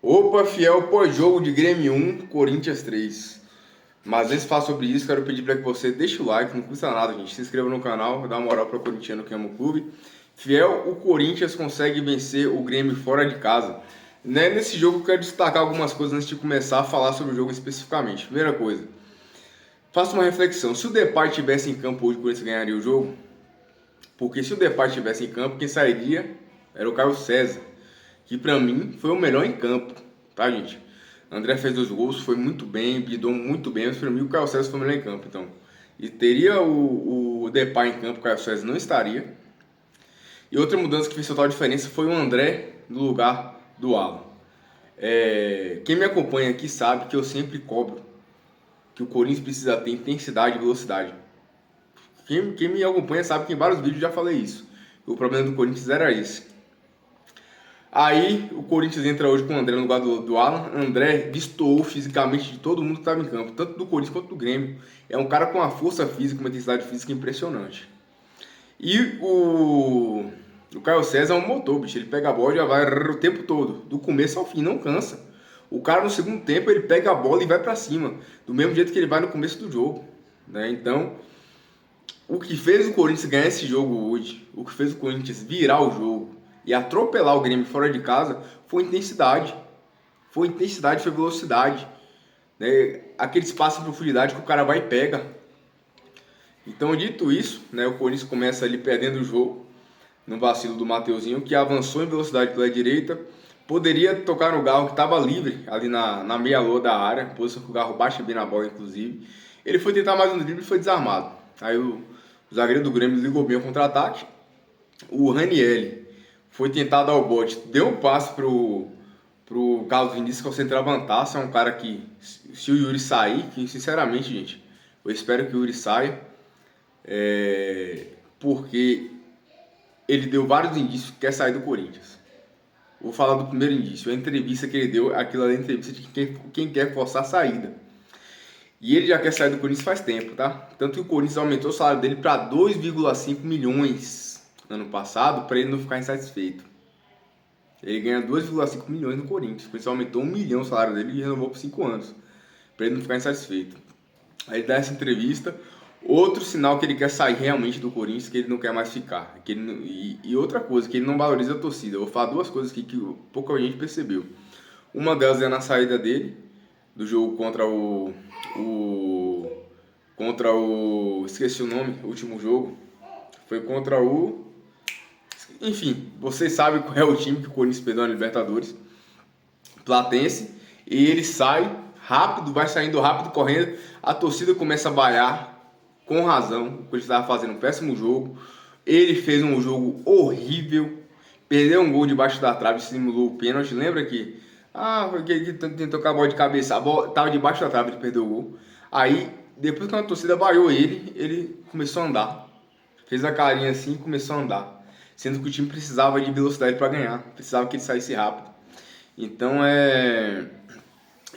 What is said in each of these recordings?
Opa, fiel pós-jogo de Grêmio 1, Corinthians 3. Mas antes de falar sobre isso, quero pedir para que você deixe o like, não custa nada, gente. Se inscreva no canal, dá uma moral para o corintiano que ama o clube. Fiel, o Corinthians consegue vencer o Grêmio fora de casa. Né? Nesse jogo eu quero destacar algumas coisas antes de começar a falar sobre o jogo especificamente. Primeira coisa, faça uma reflexão. Se o Depay estivesse em campo hoje, o Corinthians ganharia o jogo? Porque se o Depay estivesse em campo, quem sairia era o Carlos César, que pra mim foi o melhor em campo, tá, gente? André fez 2 gols, foi muito bem, bidou muito bem, mas pra mim o Carlos César foi o melhor em campo, então. E teria o Depay em campo, o Carlos César não estaria. E outra mudança que fez total diferença foi o André no lugar do Alan. Quem me acompanha aqui sabe que eu sempre cobro que o Corinthians precisa ter intensidade e velocidade. Quem me acompanha sabe que em vários vídeos já falei isso. O problema do Corinthians era esse. Aí o Corinthians entra hoje com o André no lugar do Alan. André destoou fisicamente de todo mundo que estava em campo, tanto do Corinthians quanto do Grêmio. É um cara com uma força física, uma intensidade física impressionante. E o Caio César é um motor, bicho. Ele pega a bola e já vai o tempo todo, do começo ao fim, não cansa. O cara no segundo tempo ele pega a bola e vai para cima, do mesmo jeito que ele vai no começo do jogo, né? Então, o que fez o Corinthians ganhar esse jogo hoje, o que fez o Corinthians virar o jogo e atropelar o Grêmio fora de casa foi intensidade. Foi intensidade, foi velocidade. Né? Aquele espaço de profundidade que o cara vai e pega. Então, dito isso, né, o Corinthians começa ali perdendo o jogo no vacilo do Mateuzinho, que avançou em velocidade pela direita. Poderia tocar no Garro, que estava livre ali na meia-lua da área, posição que o Garro baixa bem na bola, inclusive. Ele foi tentar mais um drible e foi desarmado. Aí o zagueiro do Grêmio ligou bem o contra-ataque. O Ranieri foi tentar dar o bote, deu um passe pro Carlos Vinícius, que é o centroavantaço. É um cara que, se o Yuri sair, que sinceramente, gente, eu espero que o Yuri saia, porque ele deu vários indícios que quer sair do Corinthians. Vou falar do primeiro indício, a entrevista que ele deu, aquilo ali é a entrevista de quem quer forçar a saída. E ele já quer sair do Corinthians faz tempo, tá? Tanto que o Corinthians aumentou o salário dele para 2,5 milhões no ano passado, para ele não ficar insatisfeito. Ele ganha 2,5 milhões no Corinthians. O Corinthians aumentou 1 milhão o salário dele e renovou por 5 anos, para ele não ficar insatisfeito. Aí ele dá essa entrevista. Outro sinal que ele quer sair realmente do Corinthians, que ele não quer mais ficar. Que ele não, e outra coisa, que ele não valoriza a torcida. Eu vou falar duas coisas aqui que pouca gente percebeu. Uma delas é na saída dele, do jogo contra esqueci o nome, o último jogo. Foi contra o... Enfim, vocês sabem qual é o time que o Corinthians perdeu na Libertadores. Platense. E ele sai rápido, vai saindo rápido, correndo. A torcida começa a vaiar. Com razão, o Corinthians estava fazendo um péssimo jogo. Ele fez um jogo horrível. Perdeu um gol debaixo da trave, simulou o pênalti. Lembra que ele tentou com a bola de cabeça, a bola estava debaixo da trave, ele perdeu o gol. Aí, depois que a torcida vaiou ele começou a andar. Fez a carinha assim e começou a andar. Sendo que o time precisava de velocidade para ganhar. Precisava que ele saísse rápido. Então é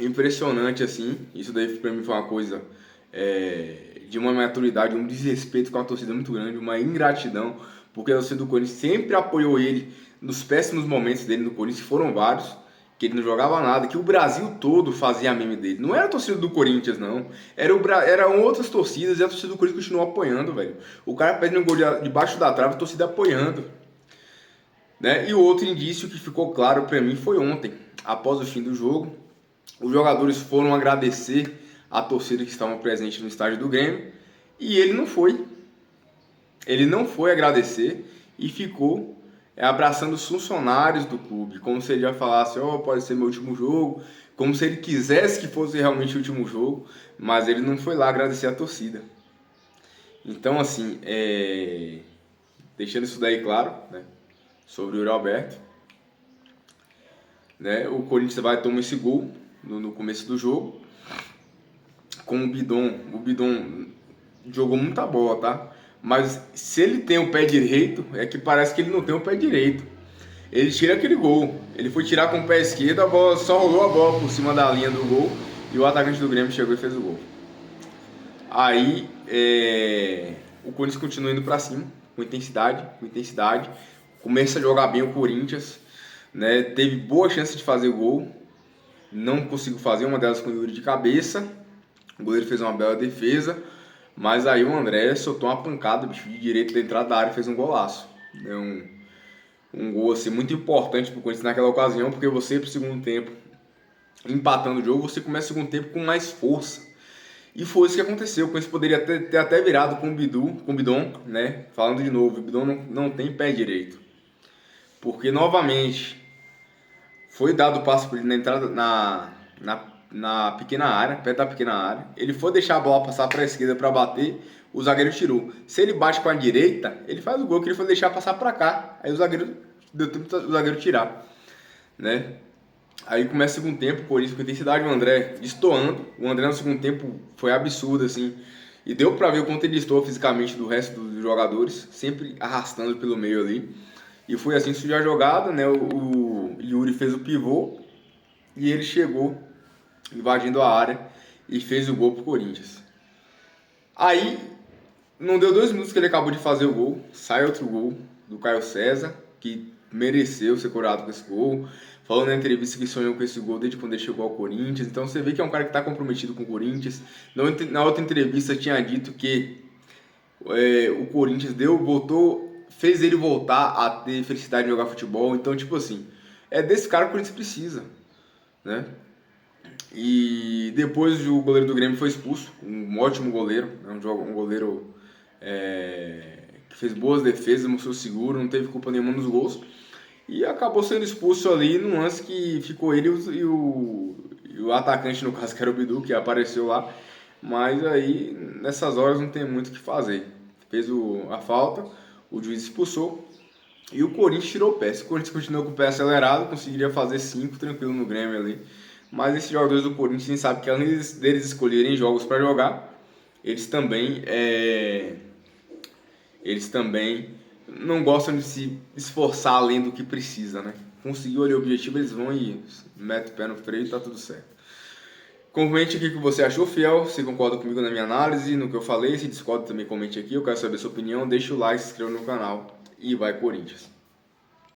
impressionante assim. Isso daí para mim foi uma coisa de uma maturidade, um desrespeito com a torcida muito grande, uma ingratidão, porque a torcida do Corinthians sempre apoiou ele nos péssimos momentos dele no Corinthians, foram vários, que ele não jogava nada, que o Brasil todo fazia meme dele. Não era a torcida do Corinthians, não. Eram outras torcidas e a torcida do Corinthians continuou apoiando, velho. O cara perde um gol debaixo da trave, a torcida apoiando. Né? E o outro indício que ficou claro para mim foi ontem, após o fim do jogo. Os jogadores foram agradecer a torcida que estava presente no estádio do Grêmio e ele não foi. Ele não foi agradecer e ficou abraçando os funcionários do clube, como se ele já falasse, pode ser meu último jogo, como se ele quisesse que fosse realmente o último jogo, mas ele não foi lá agradecer a torcida. Então, assim, deixando isso daí claro, né, sobre o Yuri Alberto, né, o Corinthians vai tomar esse gol no começo do jogo, com o Bidon jogou muita bola, tá? Mas se ele tem o pé direito, é que parece que ele não tem o pé direito. Ele tira aquele gol. Ele foi tirar com o pé esquerdo, a bola só rolou a bola por cima da linha do gol e o atacante do Grêmio chegou e fez o gol. Aí o Corinthians continua indo pra cima, com intensidade. Começa a jogar bem o Corinthians, né? Teve boa chance de fazer o gol. não conseguiu fazer, uma delas com o Yuri de cabeça. O goleiro fez uma bela defesa, mas aí o André soltou uma pancada, bicho, de direito da entrada da área e fez um golaço. É um gol assim, muito importante pro Corinthians naquela ocasião, porque você pro segundo tempo, empatando o jogo, você começa o segundo tempo com mais força. E foi isso que aconteceu. O Corinthians poderia ter até virado com o Bidon, né? Falando de novo, o Bidon não tem pé direito. Porque novamente foi dado o passe por ele na entrada na pequena área, perto da pequena área. Ele foi deixar a bola passar para a esquerda para bater, o zagueiro tirou. Se ele bate com a direita, ele faz o gol que ele foi deixar passar para cá. Aí o zagueiro deu tempo do zagueiro tirar, né? Aí começa o segundo tempo, o Corinthians com intensidade, o André destoando. O André no segundo tempo foi absurdo, assim. E deu pra ver o quanto ele destoou fisicamente do resto dos jogadores, sempre arrastando pelo meio ali. E foi assim que surgiu a jogada, né? O Yuri fez o pivô e ele chegou invadindo a área e fez o gol pro Corinthians. Aí, não deu 2 minutos que ele acabou de fazer o gol, sai outro gol do Caio César, que mereceu ser coroado com esse gol. Falou na entrevista que sonhou com esse gol desde quando ele chegou ao Corinthians. Então você vê que é um cara que está comprometido com o Corinthians. Na outra entrevista tinha dito que o Corinthians fez ele voltar a ter felicidade de jogar futebol. Então, tipo assim, é desse cara que o Corinthians precisa, né? E depois o goleiro do Grêmio foi expulso, um ótimo goleiro, um goleiro que fez boas defesas, mostrou seguro, não teve culpa nenhuma nos gols. E acabou sendo expulso ali num lance que ficou ele e o atacante, no caso que era o Bidu, que apareceu lá. Mas aí, nessas horas, não tem muito o que fazer. Fez a falta, o juiz expulsou e o Corinthians tirou o pé. Se o Corinthians continuou com o pé acelerado, conseguiria fazer 5 tranquilo no Grêmio ali. Mas esses jogadores do Corinthians, a gente sabe que além deles escolherem jogos para jogar, eles também não gostam de se esforçar além do que precisa, né? Conseguiu ali o objetivo, eles vão e metem o pé no freio e tá tudo certo. Comente aqui o que você achou, fiel, se concorda comigo na minha análise, no que eu falei, se discorda também comente aqui, eu quero saber a sua opinião, deixa o like, se inscreva no canal e vai Corinthians!